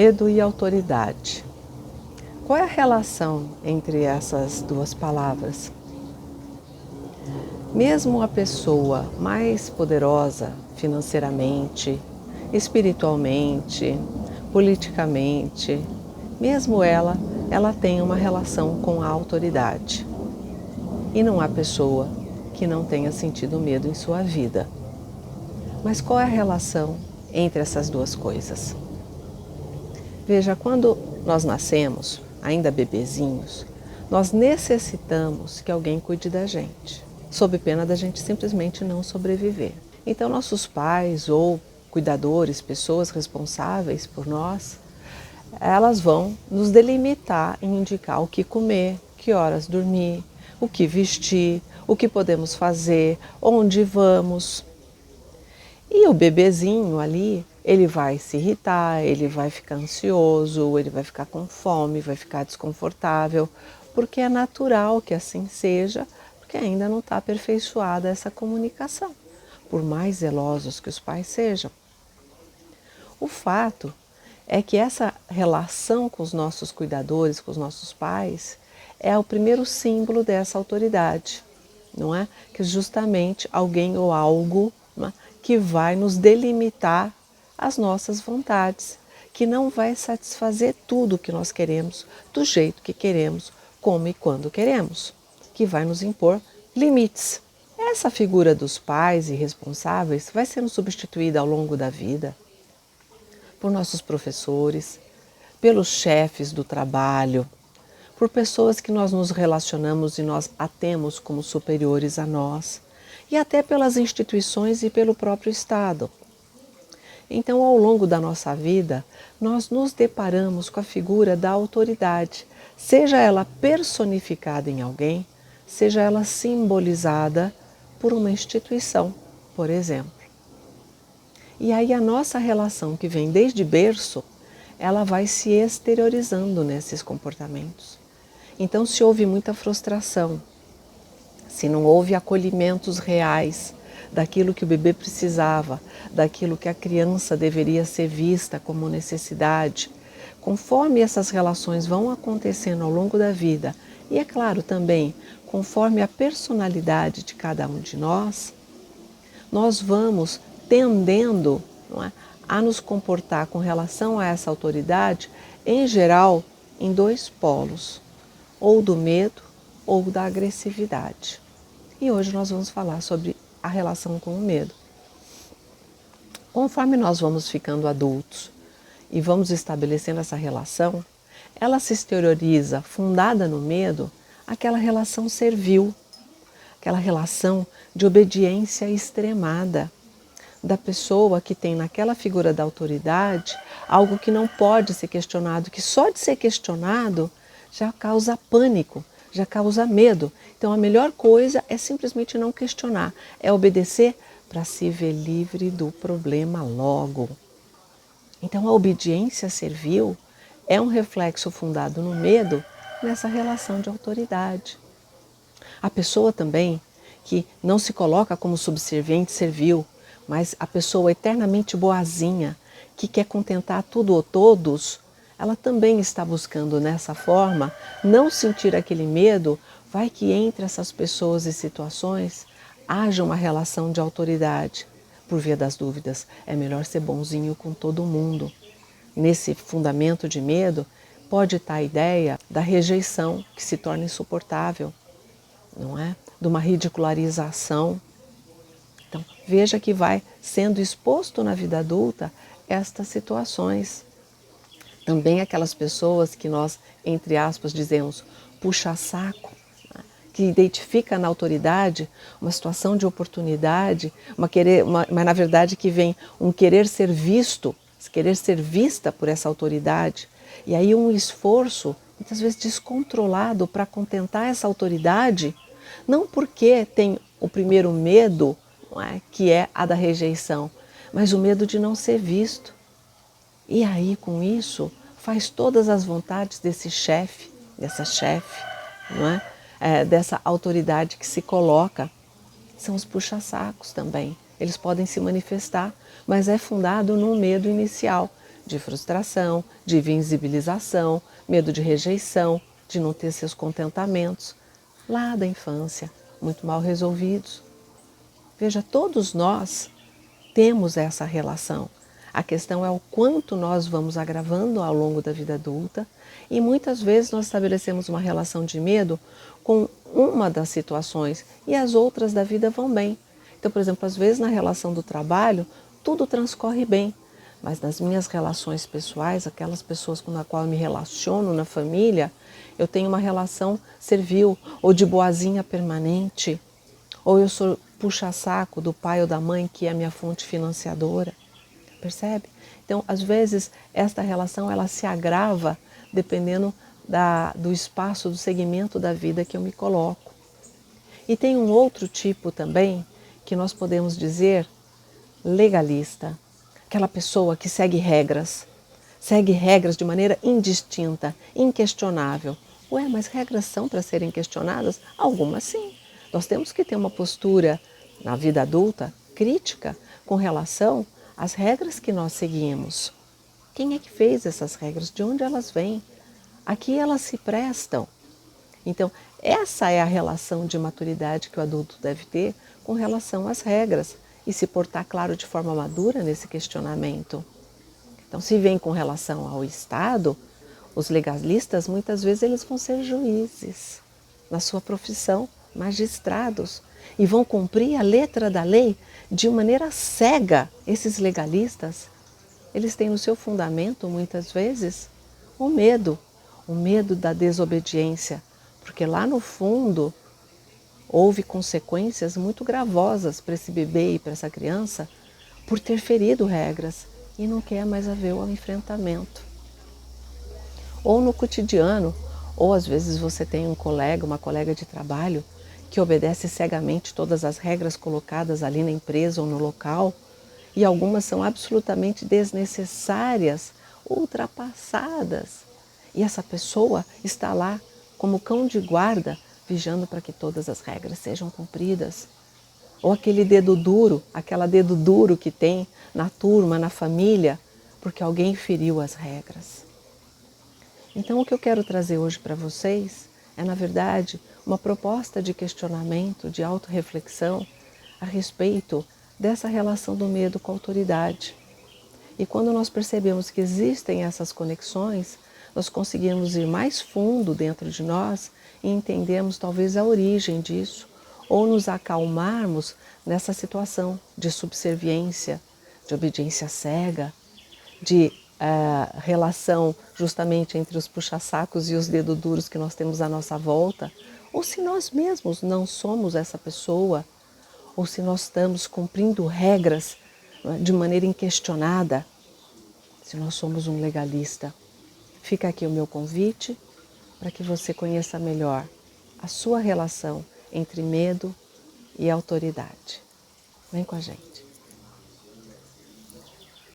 Medo e autoridade. Qual é a relação entre essas duas palavras? Mesmo a pessoa mais poderosa financeiramente, espiritualmente, politicamente, mesmo ela tem uma relação com a autoridade. E não há pessoa que não tenha sentido medo em sua vida. Mas qual é a relação entre essas duas coisas? Veja, quando nós nascemos, ainda bebezinhos, nós necessitamos que alguém cuide da gente, sob pena da gente simplesmente não sobreviver. Então nossos pais ou cuidadores, pessoas responsáveis por nós, elas vão nos delimitar e indicar o que comer, que horas dormir, o que vestir, o que podemos fazer, onde vamos. E o bebezinho ali, ele vai se irritar, ele vai ficar ansioso, ele vai ficar com fome, vai ficar desconfortável, porque é natural que assim seja, porque ainda não está aperfeiçoada essa comunicação, por mais zelosos que os pais sejam. O fato é que essa relação com os nossos cuidadores, com os nossos pais, é o primeiro símbolo dessa autoridade, não é? Que justamente alguém ou algo, não é? Que vai nos delimitar as nossas vontades, que não vai satisfazer tudo o que nós queremos, do jeito que queremos, como e quando queremos, que vai nos impor limites. Essa figura dos pais e responsáveis vai sendo substituída ao longo da vida por nossos professores, pelos chefes do trabalho, por pessoas que nós nos relacionamos e nós a temos como superiores a nós, e até pelas instituições e pelo próprio Estado. Então, ao longo da nossa vida, nós nos deparamos com a figura da autoridade, seja ela personificada em alguém, seja ela simbolizada por uma instituição, por exemplo. E aí a nossa relação, que vem desde berço, ela vai se exteriorizando nesses comportamentos. Então, se houve muita frustração, se não houve acolhimentos reais daquilo que o bebê precisava, daquilo que a criança deveria ser vista como necessidade, conforme essas relações vão acontecendo ao longo da vida, e é claro também, conforme a personalidade de cada um de nós vamos tendendo, não é, a nos comportar com relação a essa autoridade, em geral, em dois polos, ou do medo ou da agressividade. E hoje nós vamos falar sobre a relação com o medo. Conforme nós vamos ficando adultos e vamos estabelecendo essa relação, ela se exterioriza, fundada no medo, aquela relação servil, aquela relação de obediência extremada da pessoa que tem naquela figura da autoridade algo que não pode ser questionado, que só de ser questionado já causa pânico, já causa medo. Então a melhor coisa é simplesmente não questionar, é obedecer para se ver livre do problema logo. Então a obediência servil é um reflexo fundado no medo nessa relação de autoridade. A pessoa também que não se coloca como subserviente servil, mas a pessoa eternamente boazinha, que quer contentar tudo ou todos, ela também está buscando nessa forma não sentir aquele medo, vai que entre essas pessoas e situações haja uma relação de autoridade. Por via das dúvidas, é melhor ser bonzinho com todo mundo. Nesse fundamento de medo, pode estar a ideia da rejeição, que se torna insuportável, não é? De uma ridicularização. Então, veja que vai sendo exposto na vida adulta estas situações. Também aquelas pessoas que nós, entre aspas, dizemos puxa-saco, né? Que identifica na autoridade uma situação de oportunidade, mas na verdade que vem um querer ser visto, querer ser vista por essa autoridade. E aí um esforço, muitas vezes descontrolado, para contentar essa autoridade, não porque tem o primeiro medo, não é, que é a da rejeição, mas o medo de não ser visto. E aí, com isso, faz todas as vontades desse chefe, dessa chefe, não é? Dessa autoridade que se coloca. São os puxa-sacos também. Eles podem se manifestar, mas é fundado no medo inicial de frustração, de invisibilização, medo de rejeição, de não ter seus contentamentos, lá da infância, muito mal resolvidos. Veja, todos nós temos essa relação. A questão é o quanto nós vamos agravando ao longo da vida adulta e muitas vezes nós estabelecemos uma relação de medo com uma das situações e as outras da vida vão bem. Então, por exemplo, às vezes na relação do trabalho tudo transcorre bem, mas nas minhas relações pessoais, aquelas pessoas com as quais eu me relaciono na família, eu tenho uma relação servil ou de boazinha permanente, ou eu sou puxa-saco do pai ou da mãe que é a minha fonte financiadora. Percebe? Então, às vezes, esta relação ela se agrava dependendo do espaço, do segmento da vida que eu me coloco. E tem um outro tipo também, que nós podemos dizer legalista. Aquela pessoa que segue regras de maneira indistinta, inquestionável. Ué, mas regras são para serem questionadas? Algumas sim. Nós temos que ter uma postura na vida adulta crítica com relação às regras que nós seguimos. Quem é que fez essas regras? De onde elas vêm? A que elas se prestam? Então, essa é a relação de maturidade que o adulto deve ter com relação às regras e se portar, claro, de forma madura nesse questionamento. Então, se vem com relação ao Estado, os legalistas muitas vezes eles vão ser juízes na sua profissão, magistrados, e vão cumprir a letra da lei de maneira cega. Esses legalistas, eles têm no seu fundamento, muitas vezes, o medo da desobediência, porque lá no fundo houve consequências muito gravosas para esse bebê e para essa criança por ter ferido regras e não quer mais haver o enfrentamento. Ou no cotidiano, ou às vezes você tem um colega, uma colega de trabalho que obedece cegamente todas as regras colocadas ali na empresa ou no local e algumas são absolutamente desnecessárias, ultrapassadas. E essa pessoa está lá como cão de guarda, vigiando para que todas as regras sejam cumpridas. Ou aquele dedo duro, aquela dedo duro que tem na turma, na família, porque alguém feriu as regras. Então o que eu quero trazer hoje para vocês é, na verdade, uma proposta de questionamento, de autorreflexão a respeito dessa relação do medo com a autoridade. E quando nós percebemos que existem essas conexões, nós conseguimos ir mais fundo dentro de nós e entendemos talvez a origem disso, ou nos acalmarmos nessa situação de subserviência, de obediência cega, de relação justamente entre os puxa-sacos e os dedos duros que nós temos à nossa volta, ou se nós mesmos não somos essa pessoa, ou se nós estamos cumprindo regras de maneira inquestionada, se nós somos um legalista. Fica aqui o meu convite para que você conheça melhor a sua relação entre medo e autoridade. Vem com a gente.